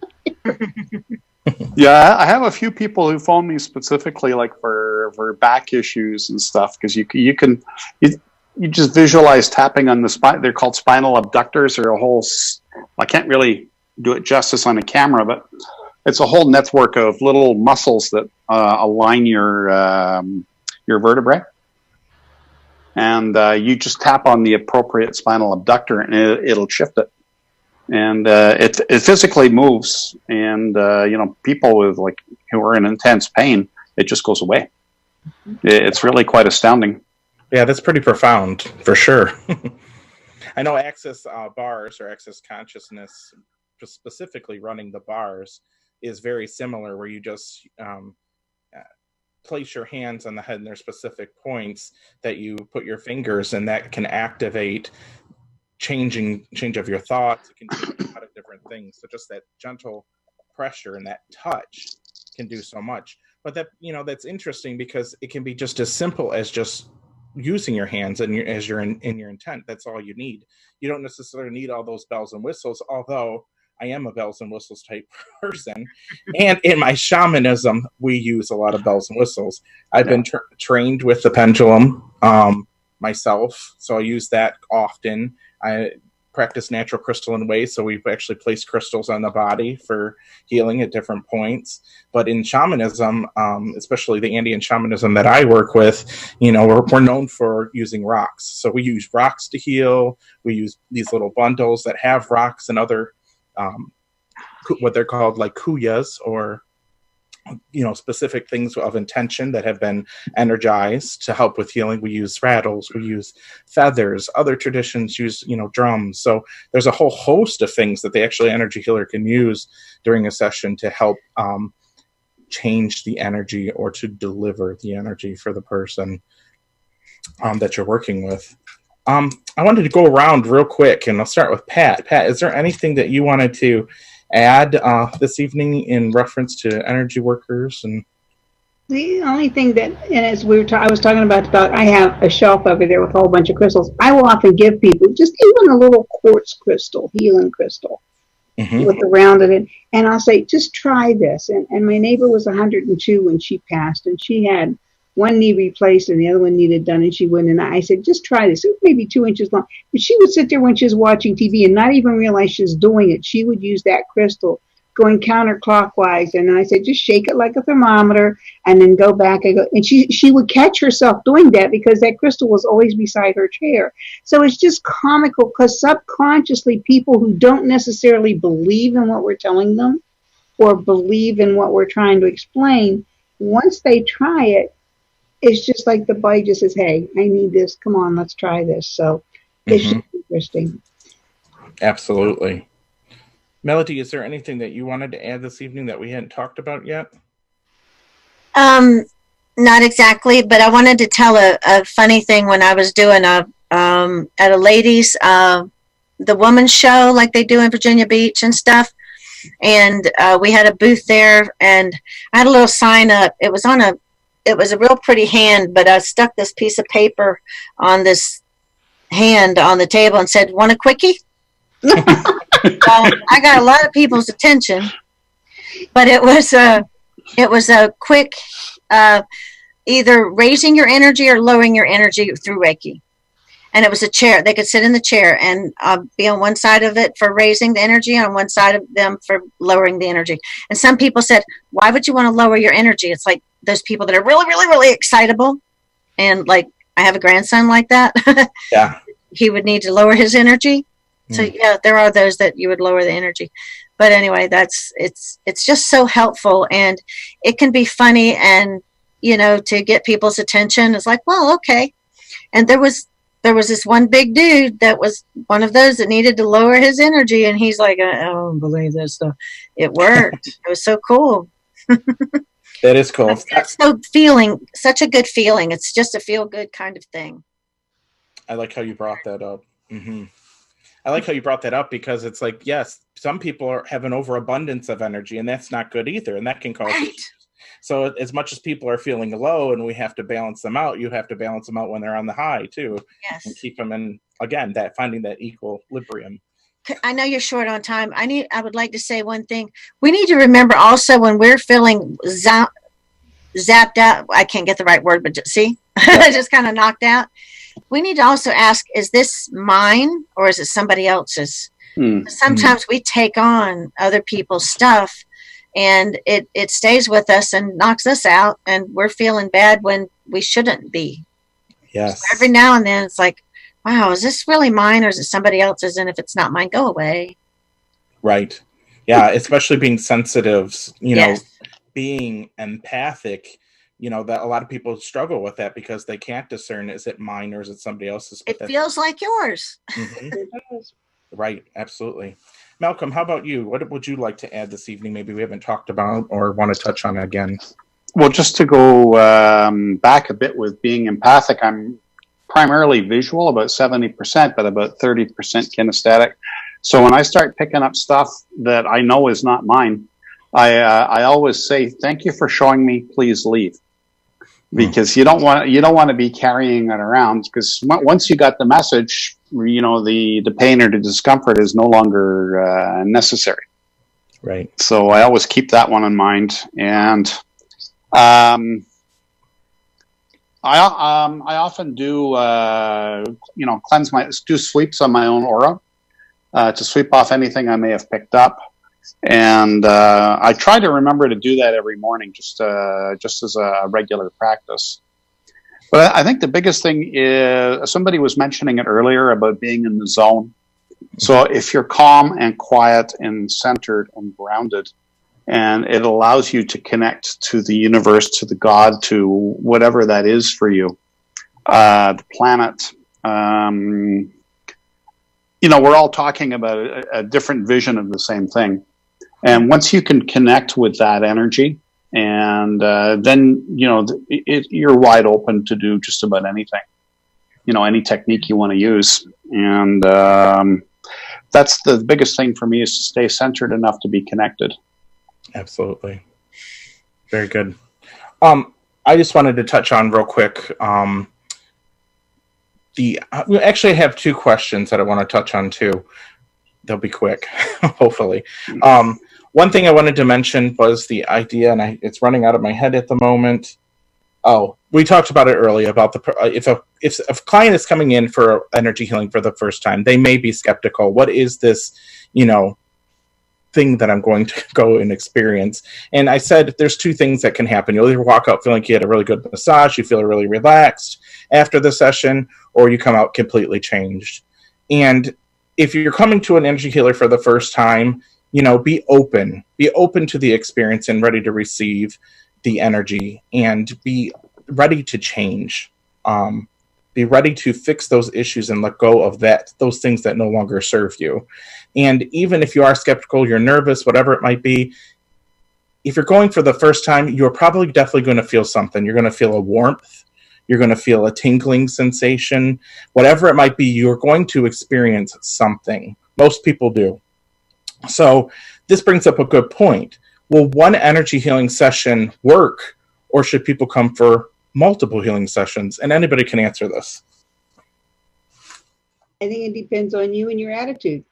Yeah, I have a few people who phone me specifically, like for back issues and stuff, because you just visualize tapping on the spine. They're called spinal abductors, or a whole. I can't really do it justice on a camera, but it's a whole network of little muscles that align your vertebrae. And you just tap on the appropriate spinal abductor, and it'll shift it. And it physically moves. And people with who are in intense pain, it just goes away. It's really quite astounding. Yeah, that's pretty profound for sure. I know Access bars, or Access consciousness, specifically running the bars, is very similar, where you just place your hands on the head, and there's specific points that you put your fingers, and that can activate change of your thoughts. It can do a lot of different things. So just that gentle pressure and that touch can do so much. But that's interesting, because it can be just as simple as just using your hands and as you're in your intent. That's all you need. You don't necessarily need all those bells and whistles, although I am a bells and whistles type person. And in my shamanism, we use a lot of bells and whistles. I've been trained with the pendulum myself, so I use that often. I practice natural crystalline ways, so we've actually placed crystals on the body for healing at different points. But in shamanism, especially the Andean shamanism that I work with, we're known for using rocks. So we use rocks to heal. We use these little bundles that have rocks and other what they're called, like kuyas, or specific things of intention that have been energized to help with healing. We use rattles, we use feathers. Other traditions use, drums. So there's a whole host of things that the actually energy healer can use during a session to help change the energy or to deliver the energy for the person that you're working with. I wanted to go around real quick, and I'll start with Pat. Pat, is there anything that you wanted to add this evening in reference to energy workers? And the only thing that, and as I was talking about, I have a shelf over there with a whole bunch of crystals. I will often give people just even a little quartz crystal, healing crystal, with the round in it, and I'll say, just try this. And my neighbor was 102 when she passed, and she had one knee replaced and the other one needed done, and she wouldn't. And I said, just try this. It was maybe 2 inches long. But she would sit there when she was watching TV and not even realize she was doing it. She would use that crystal going counterclockwise. And I said, just shake it like a thermometer and then go back and go. And she would catch herself doing that because that crystal was always beside her chair. So it's just comical because subconsciously people who don't necessarily believe in what we're telling them or believe in what we're trying to explain, once they try it, it's just like the body just says, hey, I need this. Come on, let's try this. So it's just interesting. Absolutely. Melody, is there anything that you wanted to add this evening that we hadn't talked about yet? Not exactly, but I wanted to tell a funny thing when I was doing at a ladies, the woman's show like they do in Virginia Beach and stuff. And we had a booth there, and I had a little sign up. It was a real pretty hand, but I stuck this piece of paper on this hand on the table and said, want a quickie? I got a lot of people's attention, but it was a quick, either raising your energy or lowering your energy through Reiki. And it was a chair. They could sit in the chair and be on one side of it for raising the energy, on one side of them for lowering the energy. And some people said, why would you want to lower your energy? It's like those people that are really, really, really excitable. And like, I have a grandson like that. Yeah. He would need to lower his energy. So yeah, there are those that you would lower the energy. But anyway, it's just so helpful, and it can be funny, and to get people's attention. It's like, well, okay. And there was this one big dude that was one of those that needed to lower his energy, and he's like, I don't believe this stuff. It worked. It was so cool. That is cool. Such a good feeling. It's just a feel good kind of thing. I like how you brought that up. I like how you brought that up because it's like, yes, some people have an overabundance of energy, and that's not good either, and that can cause issues. So as much as people are feeling low and we have to balance them out, you have to balance them out when they're on the high too. Yes. And keep them in, again, finding that equilibrium. I know you're short on time. I would like to say one thing. We need to remember also when we're feeling zapped out, I can't get the right word, but see, just kind of knocked out. We need to also ask, is this mine or is it somebody else's? Sometimes we take on other people's stuff, and it stays with us and knocks us out, and we're feeling bad when we shouldn't be. Yes. So every now and then it's like, wow, is this really mine or is it somebody else's? And if it's not mine, go away. Right. Yeah, especially being sensitive, Yes. Being empathic, that a lot of people struggle with that because they can't discern, is it mine or is it somebody else's? It feels like yours. Right, absolutely. Malcolm, how about you? What would you like to add this evening? Maybe we haven't talked about or want to touch on again. Well, just to go back a bit with being empathic, I'm primarily visual, about 70%, but about 30% kinesthetic. So when I start picking up stuff that I know is not mine, I always say, thank you for showing me, please leave. Because you don't want to be carrying it around, because once you got the message, the pain or the discomfort is no longer necessary. Right. So I always keep that one in mind, and I often do do sweeps on my own aura to sweep off anything I may have picked up. And I try to remember to do that every morning, just as a regular practice. But I think the biggest thing is, somebody was mentioning it earlier about being in the zone. So if you're calm and quiet and centered and grounded, And it allows you to connect to the universe, to the God, to whatever that is for you, the planet. We're all talking about a different vision of the same thing. And once you can connect with that energy, and then, you're wide open to do just about anything, any technique you want to use. And that's the biggest thing for me, is to stay centered enough to be connected. Absolutely. Very good. I just wanted to touch on real quick. We actually have two questions that I want to touch on too. They'll be quick, hopefully. One thing I wanted to mention was the idea, and it's running out of my head at the moment. Oh, we talked about it earlier about if a client is coming in for energy healing for the first time, they may be skeptical. What is this, thing that I'm going to go and experience? And I said there's two things that can happen. You'll either walk out feeling like you had a really good massage, you feel really relaxed after the session, or you come out completely changed. And if you're coming to an energy healer for the first time, be open to the experience and ready to receive the energy, and be ready to change. Be ready to fix those issues and let go of those things that no longer serve you. And even if you are skeptical, you're nervous, whatever it might be, if you're going for the first time, you're probably definitely going to feel something. You're going to feel a warmth. You're going to feel a tingling sensation. Whatever it might be, you're going to experience something. Most people do. So this brings up a good point. Will one energy healing session work, or should people come for multiple healing sessions? And anybody can answer this. I think it depends on you and your attitude.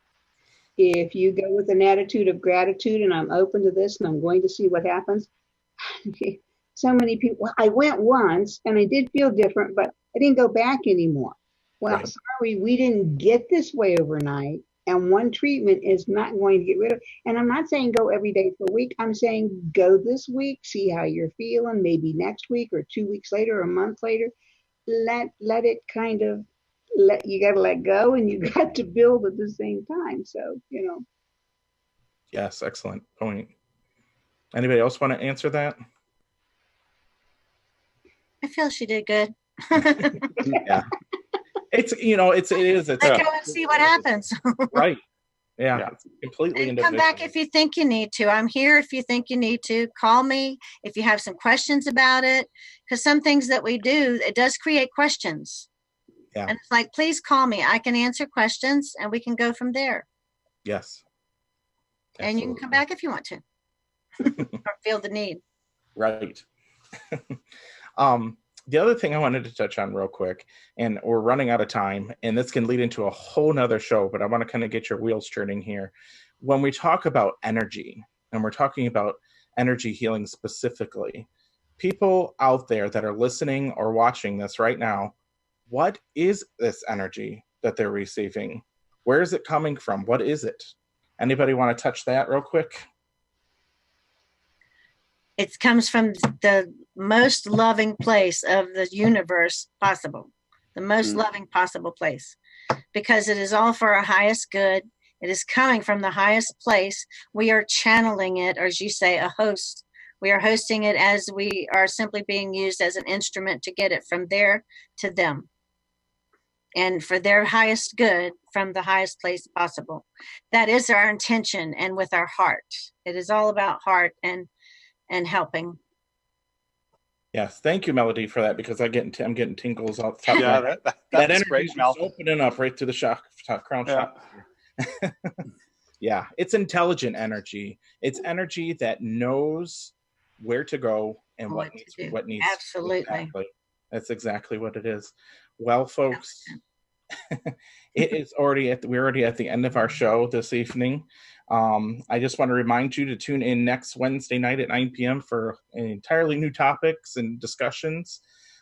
If you go with an attitude of gratitude and I'm open to this and I'm going to see what happens. So many people, well, I went once and I did feel different, but I didn't go back anymore. Well, Right. Sorry, we didn't get this way overnight. And one treatment is not going to get rid of. And I'm not saying go every day for a week. I'm saying go this week, see how you're feeling, maybe next week or 2 weeks later or a month later. Let it kind of, you got to let go and you got to build at the same time. So, Yes, excellent point. Anybody else want to answer that? I feel she did good. Yeah. It's Let's go and see what happens. Right. Yeah. It's completely And come back if you think you need to. I'm here if you think you need to. Call me if you have some questions about it. Because some things that we do, it does create questions. Yeah. And it's like, please call me. I can answer questions and we can go from there. Yes. And you can come back if you want to. Or feel the need. Right. The other thing I wanted to touch on real quick, and we're running out of time, and this can lead into a whole nother show, but I want to kind of get your wheels turning here. When we talk about energy, and we're talking about energy healing specifically, people out there that are listening or watching this right now, what is this energy that they're receiving? Where is it coming from? What is it? Anybody want to touch that real quick? It comes from the most loving place of the universe possible, the most loving possible place, because it is all for our highest good. It is coming from the highest place. We are channeling it, or as you say, a host. We are hosting it as we are simply being used as an instrument to get it from there to them. And for their highest good, from the highest place possible. That is our intention, and with our heart. It is all about heart and helping. Yes, thank you, Melody, for that, because I'm getting tingles out the top. Yeah, that that's energy great, Mel. is opening up right to the crown chakra. Yeah, it's intelligent energy. It's energy that knows where to go and what needs. Absolutely. Exactly. That's exactly what it is. Well, folks, we're already at the end of our show this evening. I just want to remind you to tune in next Wednesday night at 9 p.m. for entirely new topics and discussions.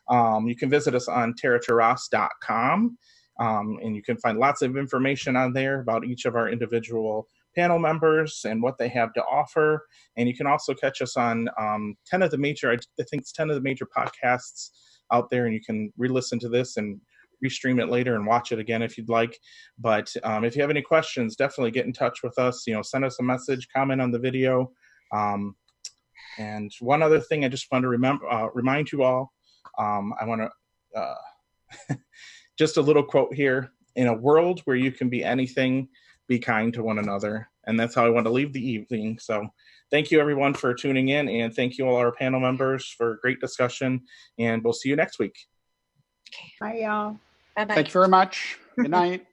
You can visit us on terraturas.com, and you can find lots of information on there about each of our individual panel members and what they have to offer. And you can also catch us on 10 of the major podcasts out there, and you can re-listen to this and restream it later and watch it again if you'd like. But if you have any questions, definitely get in touch with us. Send us a message, comment on the video, And one other thing I just want to remind you all, I want to just a little quote here. In a world where you can be anything, be kind to one another. And that's how I want to leave the evening. So thank you, everyone, for tuning in. And thank you all our panel members for a great discussion. And we'll see you next week. Bye, y'all. Bye-bye. Thank you very much. Good night.